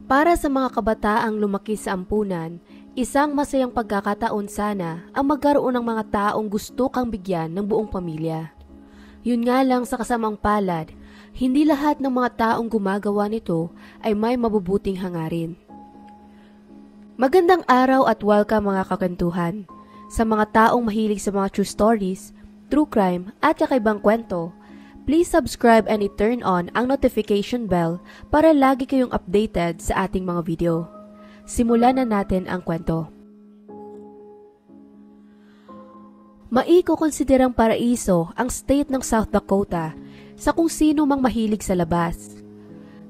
Para sa mga kabataang lumaki sa ampunan, isang masayang pagkakataon sana ang magkaroon ng mga taong gusto kang bigyan ng buong pamilya. Yun nga lang sa kasamang palad, hindi lahat ng mga taong gumagawa nito ay may mabubuting hangarin. Magandang araw at welcome mga kakantuhan. Sa mga taong mahilig sa mga true stories, true crime at kakaibang kwento, please subscribe and i-turn on ang notification bell para lagi kayong updated sa ating mga video. Simulan na natin ang kwento. Maiko-konsiderang paraiso ang state ng South Dakota sa kung sino mang mahilig sa labas.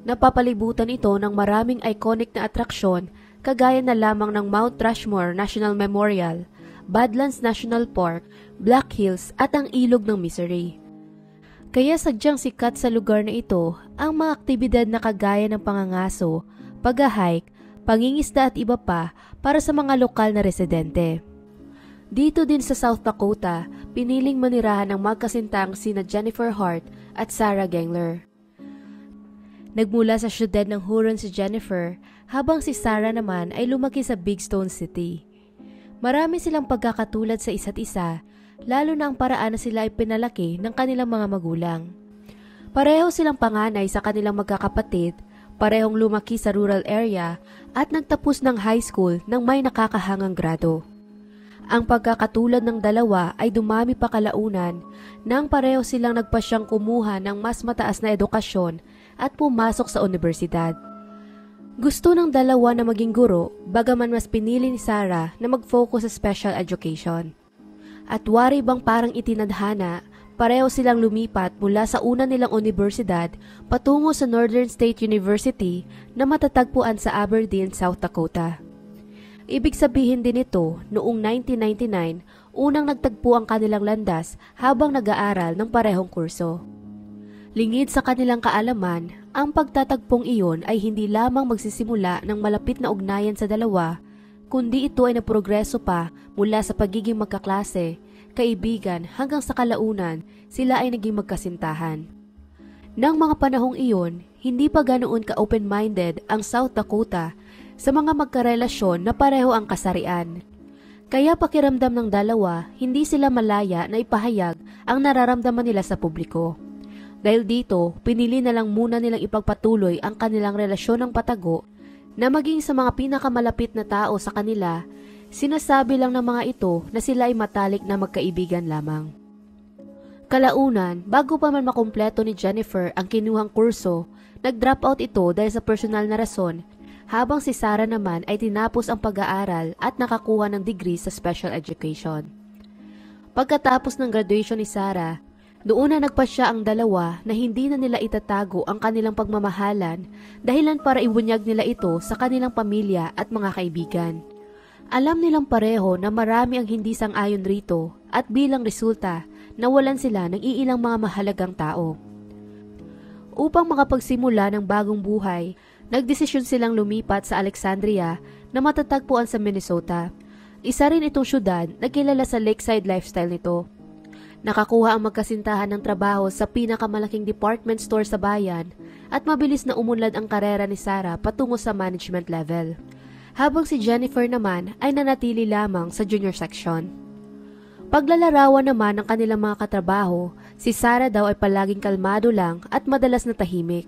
Napapalibutan ito ng maraming iconic na atraksyon kagaya na lamang ng Mount Rushmore National Memorial, Badlands National Park, Black Hills at ang Ilog ng Missouri. Kaya sadyang sikat sa lugar na ito ang mga aktibidad na kagaya ng pangangaso, pag-hike, pangingisda at iba pa para sa mga lokal na residente. Dito din sa South Dakota, piniling manirahan ng magkasintang sina Jennifer Hart at Sarah Gengler. Nagmula sa siyudad ng Huron si Jennifer habang si Sarah naman ay lumaki sa Big Stone City. Marami silang pagkakatulad sa isa't isa, lalo na ang paraan na sila ay pinalaki ng kanilang mga magulang. Pareho silang panganay sa kanilang magkakapatid, parehong lumaki sa rural area at nagtapos ng high school ng may nakakahangang grado. Ang pagkakatulad ng dalawa ay dumami pa kalaunan nang pareho silang nagpasyang kumuha ng mas mataas na edukasyon at pumasok sa universidad. Gusto ng dalawa na maging guro, bagaman mas pinili ni Sarah na mag-focus sa special education. At wari bang parang itinadhana, pareho silang lumipat mula sa una nilang universidad patungo sa Northern State University na matatagpuan sa Aberdeen, South Dakota. Ibig sabihin din ito, noong 1999, unang nagtagpo ang kanilang landas habang nag-aaral ng parehong kurso. Lingid sa kanilang kaalaman, ang pagtatagpong iyon ay hindi lamang magsisimula ng malapit na ugnayan sa dalawa, kundi ito ay naprogreso pa mula sa pagiging magkaklase, kaibigan hanggang sa kalaunan sila ay naging magkasintahan. Nang mga panahong iyon, hindi pa ganoon ka-open-minded ang South Dakota sa mga magkarelasyon na pareho ang kasarian. Kaya pakiramdam ng dalawa, hindi sila malaya na ipahayag ang nararamdaman nila sa publiko. Dahil dito, pinili na lang muna nilang ipagpatuloy ang kanilang relasyon ng patago na maging sa mga pinakamalapit na tao sa kanila, sinasabi lang ng mga ito na sila ay matalik na magkaibigan lamang. Kalaunan, bago pa man makumpleto ni Jennifer ang kinuhang kurso, nag-drop out ito dahil sa personal na rason, habang si Sarah naman ay tinapos ang pag-aaral at nakakuha ng degree sa special education. Pagkatapos ng graduation ni Sarah, doon na nagpasya ang dalawa na hindi na nila itatago ang kanilang pagmamahalan dahilan para ibunyag nila ito sa kanilang pamilya at mga kaibigan. Alam nilang pareho na marami ang hindi sang-ayon rito at bilang resulta, nawalan sila ng iilang mga mahalagang tao. Upang makapagsimula ng bagong buhay, nagdesisyon silang lumipat sa Alexandria na matatagpuan sa Minnesota. Isa rin itong syudad na kilala sa lakeside lifestyle nito. Nakakuha ang magkasintahan ng trabaho sa pinakamalaking department store sa bayan at mabilis na umunlad ang karera ni Sarah patungo sa management level. Habang si Jennifer naman ay nanatili lamang sa junior section. Paglalarawan naman ng kanilang mga katrabaho, si Sarah daw ay palaging kalmado lang at madalas na tahimik.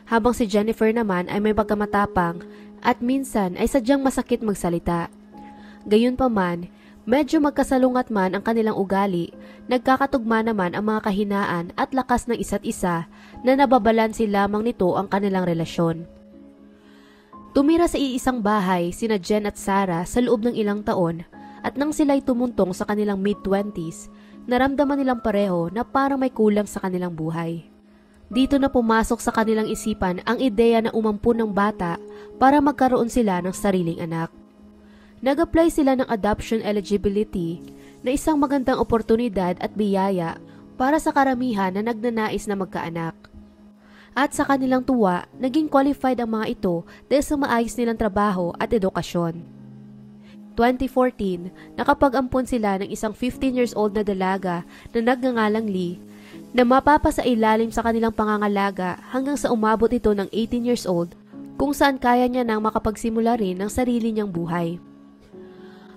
Habang si Jennifer naman ay may pagkamatapang at minsan ay sadyang masakit magsalita. Gayunpaman, medyo magkasalungat man ang kanilang ugali, nagkakatugma naman ang mga kahinaan at lakas ng isa't isa na nababalansi lamang nito ang kanilang relasyon. Tumira sa iisang bahay sina Jen at Sarah sa loob ng ilang taon at nang sila'y tumuntong sa kanilang mid-20s, naramdaman nilang pareho na parang may kulang sa kanilang buhay. Dito na pumasok sa kanilang isipan ang ideya na umampun ng bata para magkaroon sila ng sariling anak. Nag-apply sila ng adoption eligibility na isang magandang oportunidad at biyaya para sa karamihan na nagnanais na magkaanak. At sa kanilang tuwa, naging qualified ang mga ito dahil sa maayos nilang trabaho at edukasyon. 2014, nakapag-ampon sila ng isang 15 years old na dalaga na nagngangalang Lee na mapapasailalim sa kanilang pangangalaga hanggang sa umabot ito ng 18 years old kung saan kaya niya nang makapagsimula rin ng sarili niyang buhay.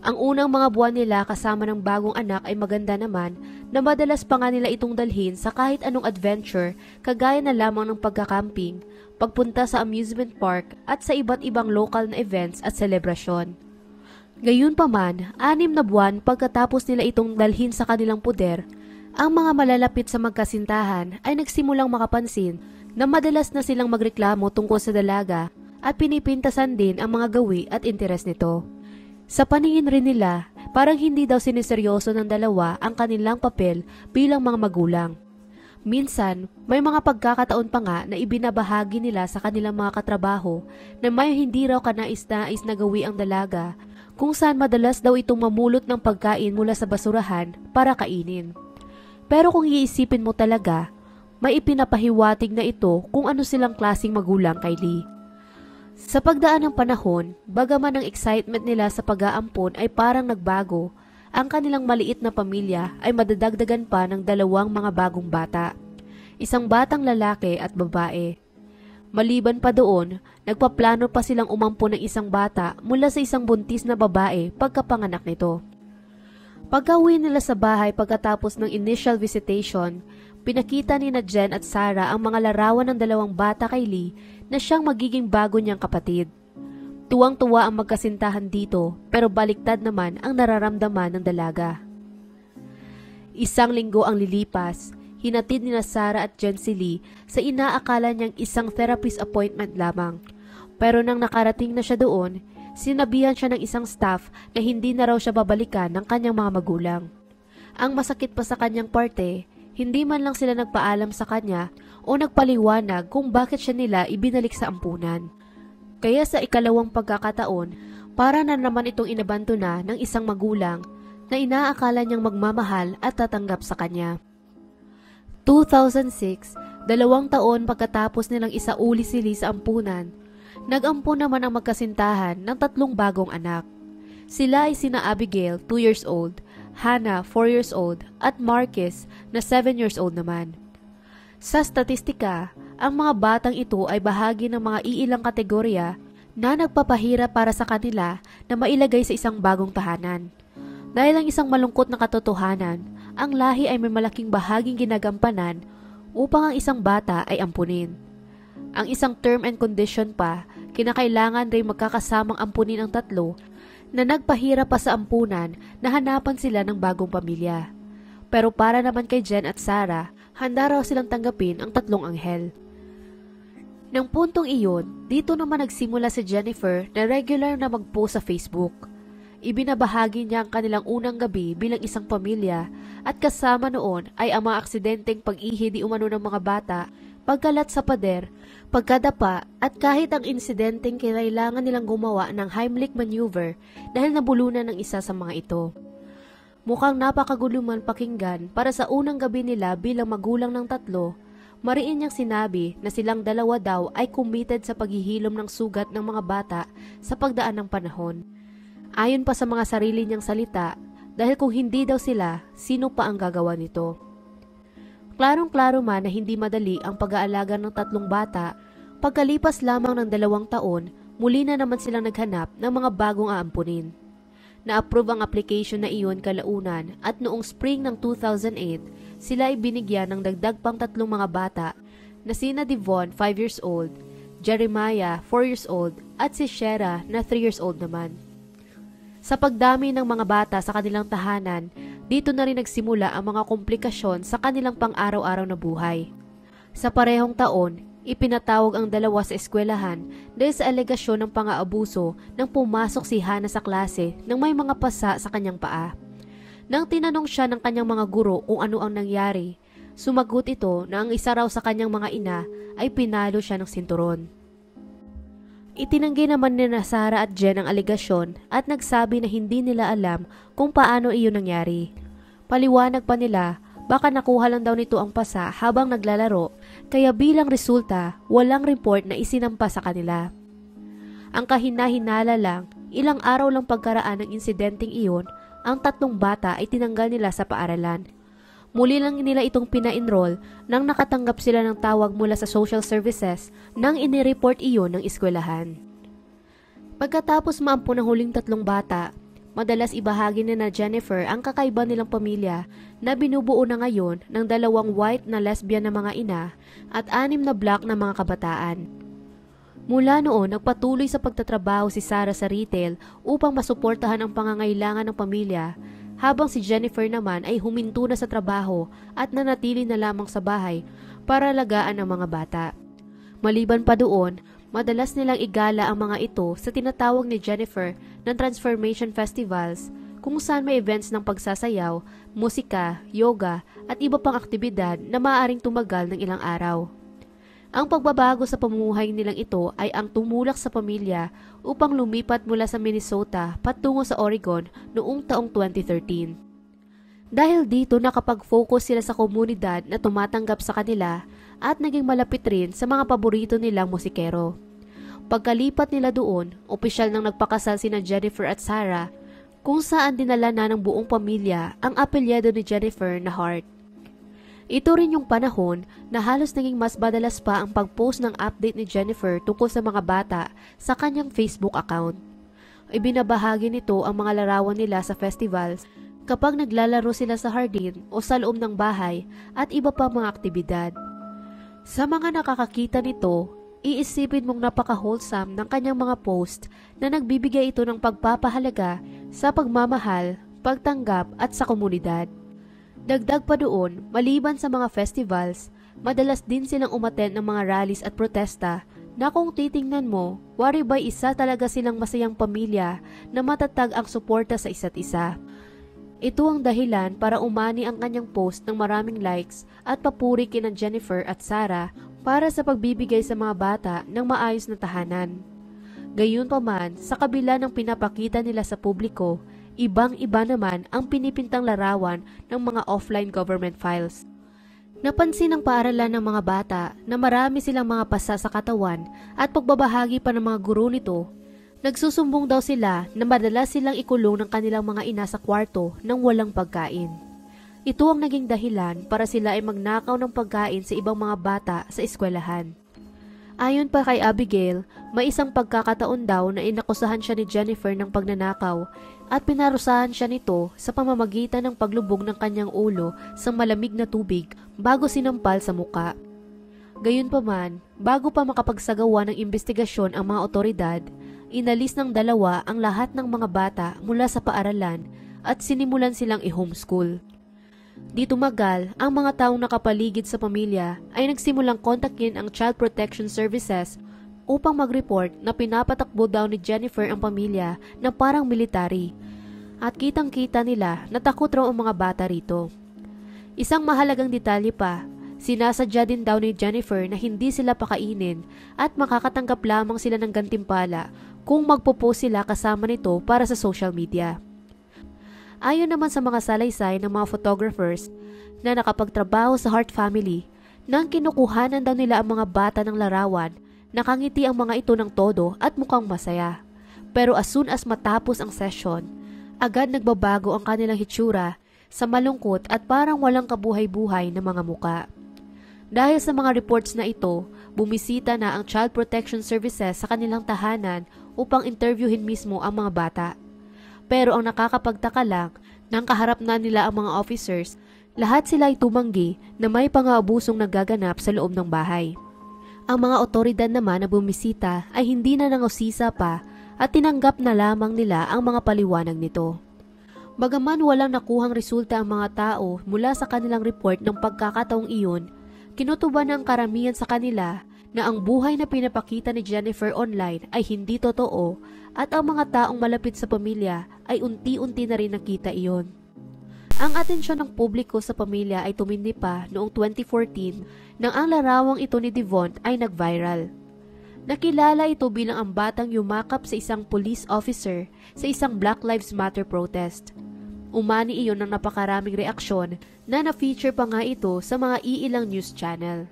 Ang unang mga buwan nila kasama ng bagong anak ay maganda naman na madalas pa nga nila itong dalhin sa kahit anong adventure kagaya na lamang ng pagkakamping, pagpunta sa amusement park at sa iba't ibang local na events at selebrasyon. Gayunpaman, 6 na buwan pagkatapos nila itong dalhin sa kanilang puder, ang mga malalapit sa magkasintahan ay nagsimulang makapansin na madalas na silang magreklamo tungkol sa dalaga at pinipintasan din ang mga gawi at interes nito. Sa paningin rin nila, parang hindi daw siniseryoso ng dalawa ang kanilang papel bilang mga magulang. Minsan, may mga pagkakataon pa nga na ibinabahagi nila sa kanilang mga katrabaho na may hindi raw kanais-nais na gawi ang dalaga, kung saan madalas daw itong mamulot ng pagkain mula sa basurahan para kainin. Pero kung iisipin mo talaga, may ipinapahiwatig na ito kung ano silang klaseng magulang kay Lee. Sa pagdaan ng panahon, bagaman ang excitement nila sa pag-aampon ay parang nagbago, ang kanilang maliit na pamilya ay madadagdagan pa ng 2 mga bagong bata, isang batang lalaki at babae. Maliban pa doon, nagpaplano pa silang umampon ng isang bata mula sa isang buntis na babae pagkapanganak nito. Pagka-uwi nila sa bahay pagkatapos ng initial visitation, pinakita ni Jen at Sarah ang mga larawan ng 2 bata kay Lee na siyang magiging bago niyang kapatid. Tuwang-tuwa ang magkasintahan dito pero baliktad naman ang nararamdaman ng dalaga. 1 linggo ang lilipas, hinatid ni Sarah at Jen si Lee sa inaakala niyang isang therapist appointment lamang. Pero nang nakarating na siya doon, sinabihan siya ng isang staff na hindi na raw siya babalikan ng kanyang mga magulang. Ang masakit pa sa kanyang parte, hindi man lang sila nagpaalam sa kanya o nagpaliwanag kung bakit siya nila ibinalik sa ampunan. Kaya sa 2 pagkakataon, para na naman itong inabanto na ng isang magulang na inaakala niyang magmamahal at tatanggap sa kanya. 2006, 2 taon pagkatapos nilang isauli si Lee sa ampunan, nag-ampon naman ang magkasintahan ng 3 bagong anak. Sila ay sina Abigail, 2 years old, Hannah, 4 years old, at Marcus, na 7 years old naman. Sa statistika, ang mga batang ito ay bahagi ng mga iilang kategorya na nagpapahirap para sa kanila na mailagay sa isang bagong tahanan. Dahil ang isang malungkot na katotohanan, ang lahi ay may malaking bahaging ginagampanan upang ang isang bata ay ampunin. Ang isang term and condition pa, kinakailangan rin magkakasamang ampunin ang 3 na nagpahirap pa sa ampunan na hanapan sila ng bagong pamilya. Pero para naman kay Jen at Sarah, handa raw silang tanggapin ang 3 anghel. Nang puntong iyon, dito naman nagsimula si Jennifer na regular na mag-post sa Facebook. Ibinabahagi niya ang kanilang unang gabi bilang isang pamilya at kasama noon ay ang mga aksidenteng pag-ihi di umano ng mga bata, pagkalat sa pader, pagkadapa at kahit ang insidenteng kailangan nilang gumawa ng Heimlich maneuver dahil nabulunan ng isa sa mga ito. Mukhang napakaguluman pakinggan para sa unang gabi nila bilang magulang ng 3, mariin niyang sinabi na silang 2 daw ay committed sa paghihilom ng sugat ng mga bata sa pagdaan ng panahon. Ayon pa sa mga sarili niyang salita, dahil kung hindi daw sila, sino pa ang gagawa nito? Klarong-klaro man na hindi madali ang pag-aalaga ng 3 bata, pagkalipas lamang ng 2 taon, muli na naman silang naghanap ng mga bagong aampunin. Na-approve ang application na iyon kalaunan at noong spring ng 2008, sila ay binigyan ng dagdag pang 3 mga bata na sina Devon, 5 years old, Jeremiah, 4 years old at si Shera na 3 years old naman. Sa pagdami ng mga bata sa kanilang tahanan, dito na rin nagsimula ang mga komplikasyon sa kanilang pang-araw-araw na buhay. Sa parehong taon, ipinatawag ang 2 sa eskwelahan dahil sa alegasyon ng pang-aabuso nang pumasok si Hannah sa klase nang may mga pasa sa kanyang paa. Nang tinanong siya ng kanyang mga guro kung ano ang nangyari, sumagot ito na ang isa raw sa kanyang mga ina ay pinalo siya ng sinturon. Itinanggi naman ni Sarah at Jen ang alegasyon at nagsabi na hindi nila alam kung paano iyon nangyari. Paliwanag pa nila, baka nakuha lang daw nito ang pasa habang naglalaro, kaya bilang resulta, walang report na isinampa sa kanila. Ang kahina-hinala lang, ilang araw lang pagkaraan ng insidenteng iyon, ang 3 bata ay tinanggal nila sa paaralan. Muli lang nila itong pina-enroll nang nakatanggap sila ng tawag mula sa social services nang inireport iyon ng eskwelahan. Pagkatapos maampo ng huling 3 bata, madalas ibahagi ni na Jennifer ang kakaiba nilang pamilya na binubuo na ngayon ng 2 white na lesbian na mga ina at 6 na black na mga kabataan. Mula noon, nagpatuloy sa pagtatrabaho si Sarah sa retail upang masuportahan ang pangangailangan ng pamilya, habang si Jennifer naman ay huminto na sa trabaho at nanatili na lamang sa bahay para alagaan ang mga bata. Maliban pa doon, madalas nilang igala ang mga ito sa tinatawag ni Jennifer ng Transformation Festivals, kung saan may events ng pagsasayaw, musika, yoga at iba pang aktibidad na maaaring tumagal ng ilang araw. Ang pagbabago sa pamumuhay nilang ito ay ang tumulak sa pamilya upang lumipat mula sa Minnesota patungo sa Oregon noong taong 2013. Dahil dito nakapag-focus sila sa komunidad na tumatanggap sa kanila at naging malapit rin sa mga paborito nilang musikero. Pagkalipat nila doon, opisyal nang nagpakasal sina Jennifer at Sarah, kung saan dinala na ng buong pamilya ang apelyido ni Jennifer na Hart. Ito rin yung panahon na halos naging mas madalas pa ang pag-post ng update ni Jennifer tungkol sa mga bata sa kanyang Facebook account. Ibinabahagi nito ang mga larawan nila sa festivals kapag naglalaro sila sa hardin o sa loob ng bahay at iba pa mga aktibidad. Sa mga nakakakita nito, iisipin mong napaka-wholesome ng kanyang mga post na nagbibigay ito ng pagpapahalaga sa pagmamahal, pagtanggap at sa komunidad. Dagdag pa doon, maliban sa mga festivals, madalas din silang umattend ng mga rallies at protesta na kung titingnan mo, wari ba'y isa talaga silang masayang pamilya na matatag ang suporta sa isa't isa. Ito ang dahilan para umani ang kanyang post ng maraming likes at papuri kina Jennifer at Sarah para sa pagbibigay sa mga bata ng maayos na tahanan. Gayunpaman, sa kabila ng pinapakita nila sa publiko, ibang-iba naman ang pinipintang larawan ng mga offline government files. Napansin ng paaralan ng mga bata na marami silang mga pasa sa katawan at pagbabahagi pa ng mga guro nito. Nagsusumbong daw sila na madalas silang ikulong ng kanilang mga ina sa kwarto nang walang pagkain. Ito ang naging dahilan para sila ay magnakaw ng pagkain sa ibang mga bata sa eskwelahan. Ayon pa kay Abigail, may isang pagkakataon daw na inakusahan siya ni Jennifer ng pagnanakaw at pinarusahan siya nito sa pamamagitan ng paglubog ng kanyang ulo sa malamig na tubig bago sinampal sa muka. Gayunpaman, bago pa makapagsagawa ng investigasyon ang mga otoridad, inalis ng 2 ang lahat ng mga bata mula sa paaralan at sinimulan silang i-homeschool. Di tumagal, ang mga taong nakapaligid sa pamilya ay nagsimulang kontakin ang Child Protection Services upang mag-report na pinapatakbo daw ni Jennifer ang pamilya na parang military. At kitang-kita nila na takot raw ang mga bata rito. Isang mahalagang detalye pa, sinasadya din daw ni Jennifer na hindi sila pakainin at makakatanggap lamang sila ng gantimpala kung magpo-post sila kasama nito para sa social media. Ayon naman sa mga salaysay ng mga photographers na nakapagtrabaho sa Hart family, nang kinukuhanan daw nila ang mga bata ng larawan, nakangiti ang mga ito ng todo at mukhang masaya. Pero as soon as matapos ang session, agad nagbabago ang kanilang hitsura sa malungkot at parang walang kabuhay-buhay na mga muka. Dahil sa mga reports na ito, bumisita na ang Child Protection Services sa kanilang tahanan upang interviewin mismo ang mga bata. Pero ang nakakapagtaka lang, nang kaharap na nila ang mga officers, lahat sila ay tumanggi na may pang-aabusong nagaganap sa loob ng bahay. Ang mga otoridad naman na bumisita ay hindi na nangusisa pa at tinanggap na lamang nila ang mga paliwanag nito. Bagaman walang nakuhang resulta ang mga tao mula sa kanilang report ng pagkakataong iyon, kinutuban ng karamihan sa kanila na ang buhay na pinapakita ni Jennifer online ay hindi totoo at ang mga taong malapit sa pamilya ay unti-unti na rin nakita iyon. Ang atensyon ng publiko sa pamilya ay tumindi pa noong 2014 nang ang larawang ito ni Devon ay nag-viral. Nakilala ito bilang ang batang yumakap sa isang police officer sa isang Black Lives Matter protest. Umani iyon ng napakaraming reaksyon na na-feature pa nga ito sa mga iilang news channel.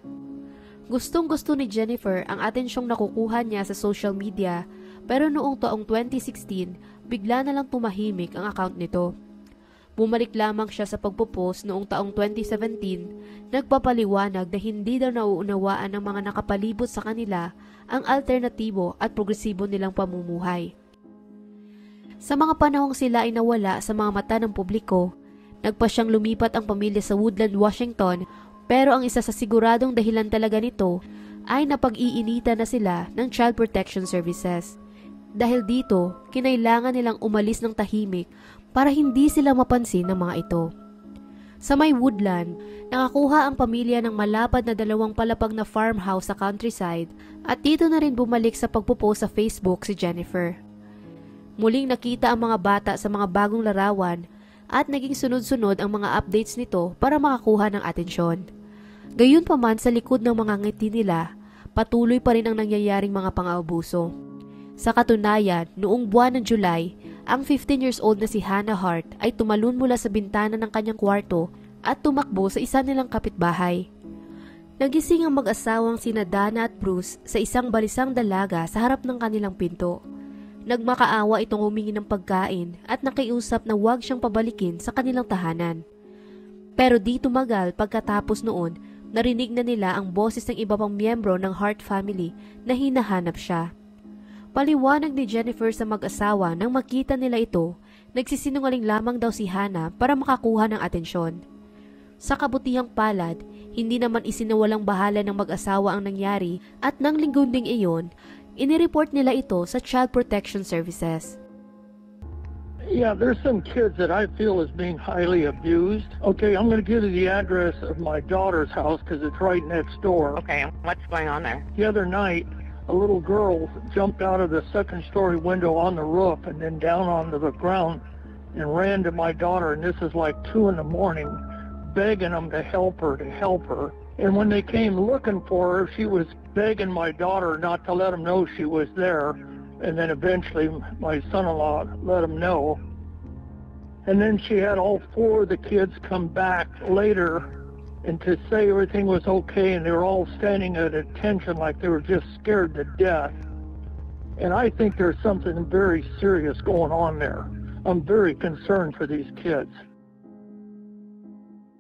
Gustong-gusto ni Jennifer ang atensyong nakukuha niya sa social media, pero noong taong 2016, bigla na lang tumahimik ang account nito. Bumalik lamang siya sa pagpo-post noong taong 2017, nagpapaliwanag na hindi daw nauunawaan ng mga nakapalibot sa kanila ang alternatibo at progresibo nilang pamumuhay. Sa mga panahong sila ay nawala sa mga mata ng publiko, nagpa siyang lumipat ang pamilya sa Woodland, Washington, pero ang isa sa siguradong dahilan talaga nito ay napag-iinitan na sila ng Child Protection Services. Dahil dito, kinailangan nilang umalis ng tahimik para hindi sila mapansin ng mga ito. Sa may Woodland, nakakuha ang pamilya ng malapad na 2 palapag na farmhouse sa countryside at dito na rin bumalik sa pagpo-post sa Facebook si Jennifer. Muling nakita ang mga bata sa mga bagong larawan at naging sunod-sunod ang mga updates nito para makakuha ng atensyon. Gayunpaman sa likod ng mga ngiti nila, patuloy pa rin ang nangyayaring mga pang-aabuso. Sa katunayan, noong buwan ng July, ang 15 years old na si Hannah Hart ay tumalon mula sa bintana ng kanyang kwarto at tumakbo sa isa nilang kapitbahay. Nagising ang mag-asawang sina Dana at Bruce sa isang balisang dalaga sa harap ng kanilang pinto. Nagmakaawa itong humingi ng pagkain at nakiusap na huwag siyang pabalikin sa kanilang tahanan. Pero di tumagal pagkatapos noon, narinig na nila ang boses ng iba pang miyembro ng Hart family na hinahanap siya. Paliwanag ni Jennifer sa mag-asawa nang makita nila ito, nagsisinungaling lamang daw si Hannah para makakuha ng atensyon. Sa kabutihang palad, hindi naman isinawalang bahala ng mag-asawa ang nangyari at nang linggo ding iyon, inireport nila ito sa Child Protection Services. Yeah, there's some kids that I feel is being highly abused. Okay, I'm going to give you the address of my daughter's house because it's right next door. Okay, what's going on there? The other night, a little girl jumped out of the second-story window on the roof and then down onto the ground and ran to my daughter, and this is like 2 in the morning, begging them to help her, And when they came looking for her, she was begging my daughter not to let them know she was there. And then eventually my son-in-law let him know. And then she had all 4 of the kids come back later and to say everything was okay, and they were all standing at attention like they were just scared to death. And I think there's something very serious going on there. I'm very concerned for these kids.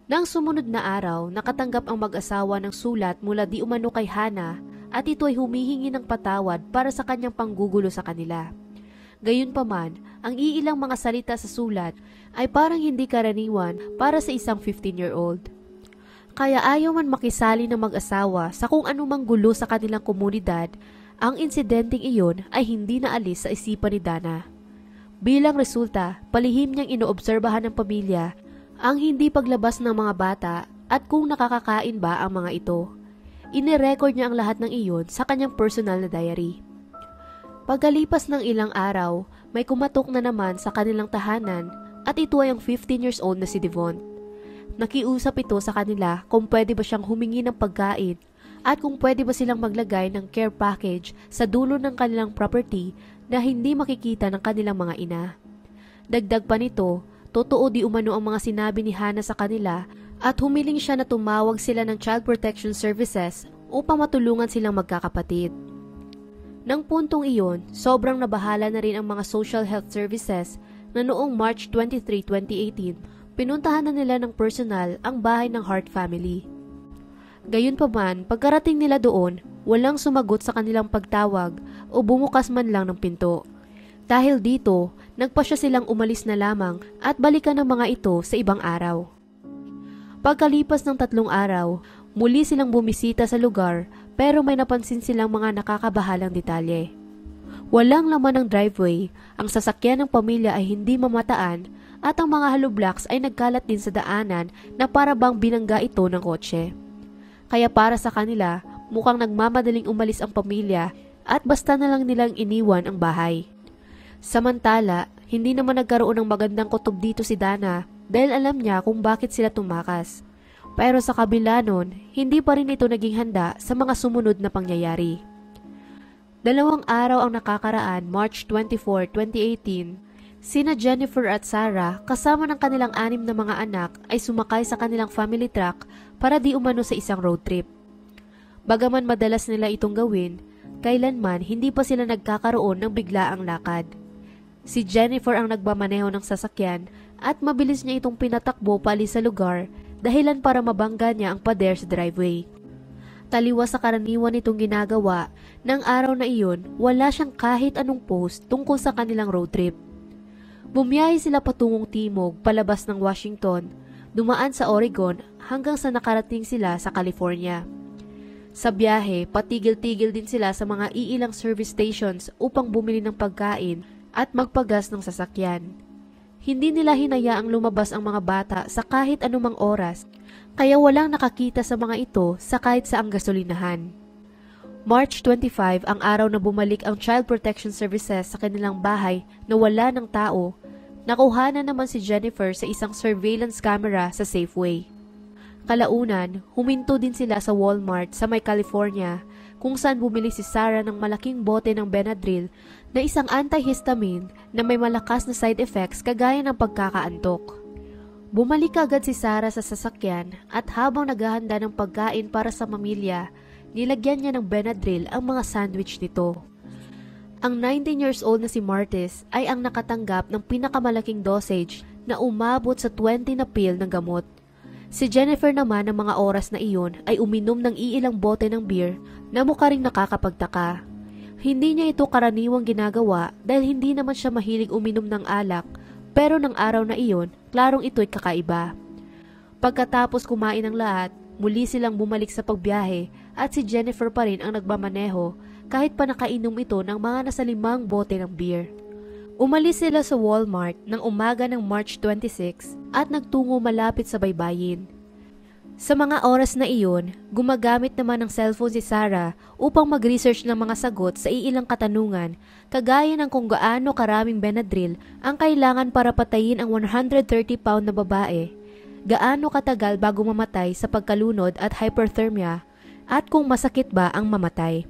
Nang sumunod na araw, nakatanggap ang mag-asawa ng sulat mula di umano kay Hannah at ito ay humihingi ng patawad para sa kanyang panggugulo sa kanila. Gayunpaman, ang iilang mga salita sa sulat ay parang hindi karaniwan para sa isang 15-year-old. Kaya ayaw man makisali ng mag-asawa sa kung anumang gulo sa kanilang komunidad, ang insidenteng iyon ay hindi naalis sa isipan ni Dana. Bilang resulta, palihim niyang inoobserbahan ng pamilya ang hindi paglabas ng mga bata at kung nakakakain ba ang mga ito. Inirecord niya ang lahat ng iyon sa kanyang personal na diary. Pagkalipas ng ilang araw, may kumatok na naman sa kanilang tahanan at ito ay ang 15 years old na si Devon. Nakiusap ito sa kanila kung pwede ba siyang humingi ng pagkain at kung pwede ba silang maglagay ng care package sa dulo ng kanilang property na hindi makikita ng kanilang mga ina. Dagdag pa nito, totoo di umano ang mga sinabi ni Hannah sa kanila at humiling siya na tumawag sila ng Child Protection Services upang matulungan silang magkakapatid. Nang puntong iyon, sobrang nabahala na rin ang mga social health services na noong March 23, 2018, pinuntahan na nila ng personal ang bahay ng Hart family. Gayunpaman, pagkarating nila doon, walang sumagot sa kanilang pagtawag o bumukas man lang ng pinto. Dahil dito, nagpasya silang umalis na lamang at balikan ng mga ito sa ibang araw. Pagkalipas ng 3 araw, muli silang bumisita sa lugar pero may napansin silang mga nakakabahalang detalye. Walang laman ng driveway, ang sasakyan ng pamilya ay hindi mamataan at ang mga hollow blocks ay nagkalat din sa daanan na para bang binangga ito ng kotse. Kaya para sa kanila, mukhang nagmamadaling umalis ang pamilya at basta na lang nilang iniwan ang bahay. Samantala, hindi naman nagkaroon ng magandang kutob dito si Dana dahil alam niya kung bakit sila tumakas. Pero sa kabila nun, hindi pa rin ito naging handa sa mga sumunod na pangyayari. 2 araw ang nakakaraan, March 24, 2018, sina Jennifer at Sarah kasama ng kanilang 6 na mga anak ay sumakay sa kanilang family truck para di umano sa isang road trip. Bagaman madalas nila itong gawin, kailanman hindi pa sila nagkakaroon ng biglaang lakad. Si Jennifer ang nagmamaneho ng sasakyan at mabilis niya itong pinatakbo paalis sa lugar dahilan para mabangga niya ang pader sa driveway. Taliwas sa karaniwan itong ginagawa, ng araw na iyon wala siyang kahit anong post tungkol sa kanilang road trip. Bumiyahe sila patungong timog palabas ng Washington, dumaan sa Oregon hanggang sa nakarating sila sa California. Sa biyahe, patigil-tigil din sila sa mga iilang service stations upang bumili ng pagkain at magpagas ng sasakyan. Hindi nila hinayaang lumabas ang mga bata sa kahit anumang oras, kaya walang nakakita sa mga ito sa kahit saang gasolinahan. March 25 ang araw na bumalik ang Child Protection Services sa kanilang bahay na wala ng tao. Nakuha na naman si Jennifer sa isang surveillance camera sa Safeway. Kalaunan, huminto din sila sa Walmart sa may California kung saan bumili si Sarah ng malaking bote ng Benadryl na isang antihistamine na may malakas na side effects kagaya ng pagkakaantok. Bumalik agad si Sarah sa sasakyan at habang naghahanda ng pagkain para sa pamilya, nilagyan niya ng Benadryl ang mga sandwich nito. Ang 19 years old na si Martis ay ang nakatanggap ng pinakamalaking dosage na umabot sa 20 na pill ng gamot. Si Jennifer naman ng mga oras na iyon ay uminom ng iilang bote ng beer na mukha ring nakakapagtaka. Hindi niya ito karaniwang ginagawa dahil hindi naman siya mahilig uminom ng alak, pero ng araw na iyon, klarong ito'y kakaiba. Pagkatapos kumain ng lahat, muli silang bumalik sa pagbiyahe at si Jennifer pa rin ang nagmamaneho kahit pa nakainom ito ng mga nasa 5 bote ng beer. Umalis sila sa Walmart ng umaga ng March 26 at nagtungo malapit sa baybayin. Sa mga oras na iyon, gumagamit naman ng cellphone si Sarah upang mag-research ng mga sagot sa iilang katanungan, kagaya ng kung gaano karaming Benadryl ang kailangan para patayin ang 130-pound na babae, gaano katagal bago mamatay sa pagkalunod at hyperthermia, at kung masakit ba ang mamatay.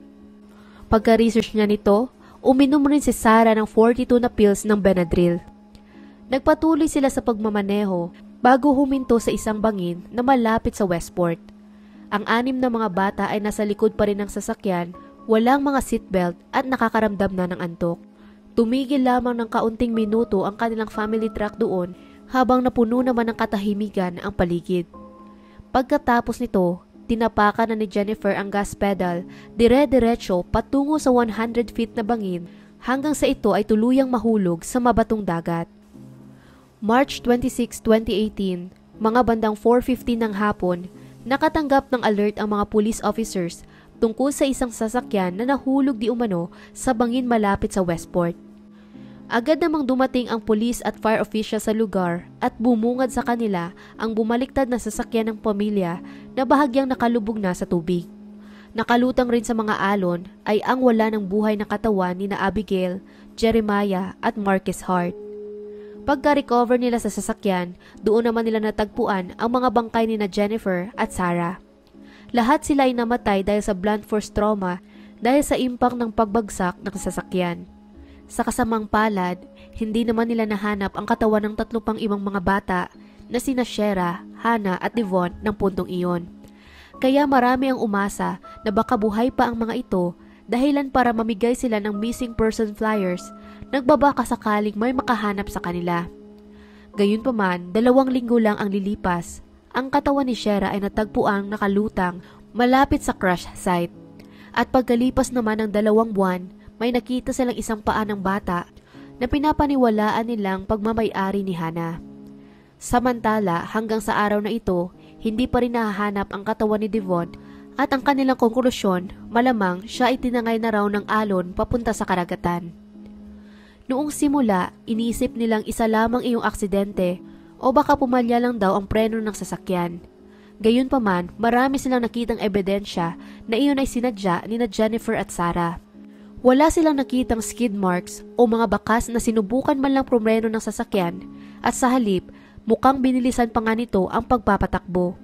Pagka-research niya nito, uminom rin si Sarah ng 42 na pills ng Benadryl. Nagpatuloy sila sa pagmamaneho bago huminto sa isang bangin na malapit sa Westport. Ang 6 na mga bata ay nasa likod pa rin ng sasakyan, walang mga seatbelt at nakakaramdam na ng antok. Tumigil lamang ng kaunting minuto ang kanilang family truck doon habang napuno naman ng katahimikan ang paligid. Pagkatapos nito, tinapakan na ni Jennifer ang gas pedal, dire-diretso patungo sa 100 feet na bangin hanggang sa ito ay tuluyang mahulog sa mabatong dagat. March 26, 2018, mga bandang 4:15 ng hapon, nakatanggap ng alert ang mga police officers tungkol sa isang sasakyan na nahulog di umano sa bangin malapit sa Westport. Agad namang dumating ang police at fire official sa lugar at bumungad sa kanila ang bumaliktad na sasakyan ng pamilya na bahagyang nakalubog na sa tubig. Nakalutang rin sa mga alon ay ang wala ng buhay na katawan ni na Abigail, Jeremiah at Marcus Hart. Pagka-recover nila sa sasakyan, doon naman nila natagpuan ang mga bangkay ni na Jennifer at Sarah. Lahat sila ay namatay dahil sa blunt force trauma dahil sa impact ng pagbagsak ng sasakyan. Sa kasamang palad, hindi naman nila nahanap ang katawan ng 3 pang ibang mga bata na sina Shera, Hannah at Devon ng puntong iyon. Kaya marami ang umasa na baka buhay pa ang mga ito dahilan para mamigay sila ng missing person flyers, nagbabaka sakaling may makahanap sa kanila. Gayunpaman, 2 linggo lang ang lilipas, ang katawan ni Shera ay natagpuang nakalutang malapit sa crash site. At pagkalipas naman ng 2 buwan, may nakita silang isang paa ng bata na pinapaniwalaan nilang pagmamay-ari ni Hannah. Samantala, hanggang sa araw na ito, hindi pa rin nahahanap ang katawan ni Devon at ang kanilang konklusyon, malamang siya ay tinangay na raw ng alon papunta sa karagatan. Noong simula, iniisip nilang isa lamang iyong aksidente o baka pumalya lang daw ang preno ng sasakyan. Gayunpaman, marami silang nakitang ebidensya na iyon ay sinadya ni na Jennifer at Sarah. Wala silang nakitang skid marks o mga bakas na sinubukan man lang promeno ng sasakyan at sa halip, mukhang binilisan pa nga nito ang pagpapatakbo.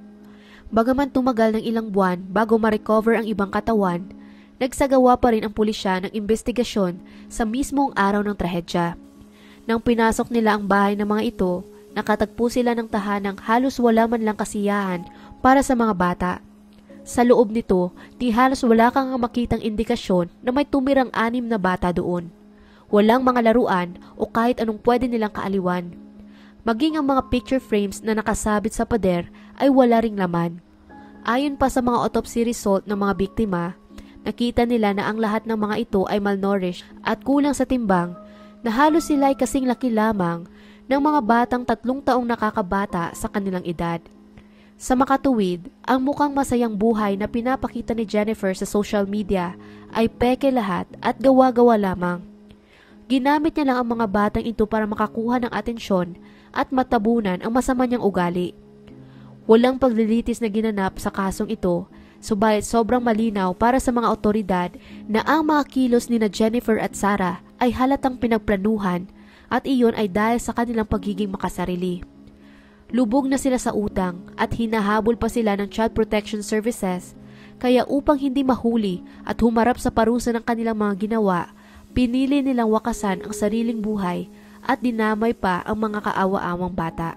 Bagaman tumagal ng ilang buwan bago ma-recover ang ibang katawan, nagsagawa pa rin ang pulisya ng investigasyon sa mismong araw ng trahedya. Nang pinasok nila ang bahay ng mga ito, nakatagpo sila ng tahanang halos wala man lang kasiyahan para sa mga bata. Sa loob nito, di halos wala kang makitang indikasyon na may tumirang 6 na bata doon. Walang mga laruan o kahit anong pwede nilang kaaliwan. Maging ang mga picture frames na nakasabit sa pader ay wala ring laman. Ayon pa sa mga autopsy result ng mga biktima, nakita nila na ang lahat ng mga ito ay malnourished at kulang sa timbang, na halos sila ay kasing laki lamang ng mga batang 3 taong nakakabata sa kanilang edad. Sa makatuwid, ang mukhang masayang buhay na pinapakita ni Jennifer sa social media ay peke lahat at gawa-gawa lamang. Ginamit niya lang ang mga batang ito para makakuha ng atensyon at matabunan ang masama niyang ugali. Walang paglilitis na ginanap sa kasong ito, subalit sobrang malinaw para sa mga otoridad na ang mga kilos ni na Jennifer at Sarah ay halatang pinagplanuhan at iyon ay dahil sa kanilang pagiging makasarili. Lubog na sila sa utang at hinahabol pa sila ng Child Protection Services, kaya upang hindi mahuli at humarap sa parusa ng kanilang mga ginawa, pinili nilang wakasan ang sariling buhay at dinamay pa ang mga kaawa-awang bata.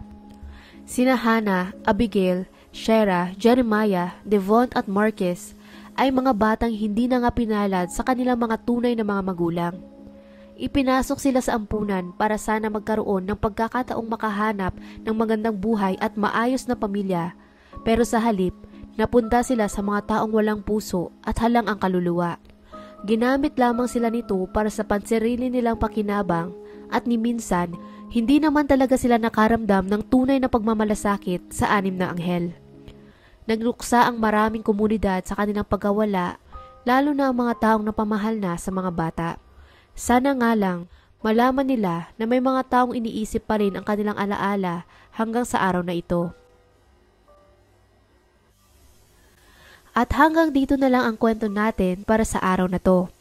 Sina Hannah, Abigail, Shera, Jeremiah, Devon at Marcus ay mga batang hindi na nga pinalad sa kanilang mga tunay na mga magulang. Ipinasok sila sa ampunan para sana magkaroon ng pagkakataong makahanap ng magandang buhay at maayos na pamilya, pero sa halip, napunta sila sa mga taong walang puso at halang ang kaluluwa. Ginamit lamang sila nito para sa pansarili nilang pakinabang at ni minsan, hindi naman talaga sila nakaramdam ng tunay na pagmamalasakit sa 6 na anghel. Nagluksa ang maraming komunidad sa kanilang pagkawala, lalo na ang mga taong napamahal na sa mga bata. Sana nga lang, malaman nila na may mga taong iniisip pa rin ang kanilang alaala hanggang sa araw na ito. At hanggang dito na lang ang kwento natin para sa araw na to.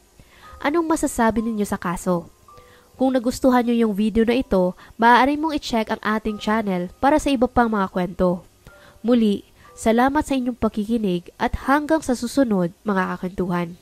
Anong masasabi ninyo sa kaso? Kung nagustuhan nyo yung video na ito, maaari mong i-check ang ating channel para sa iba pang mga kwento. Muli, salamat sa inyong pakikinig at hanggang sa susunod mga kakwentuhan.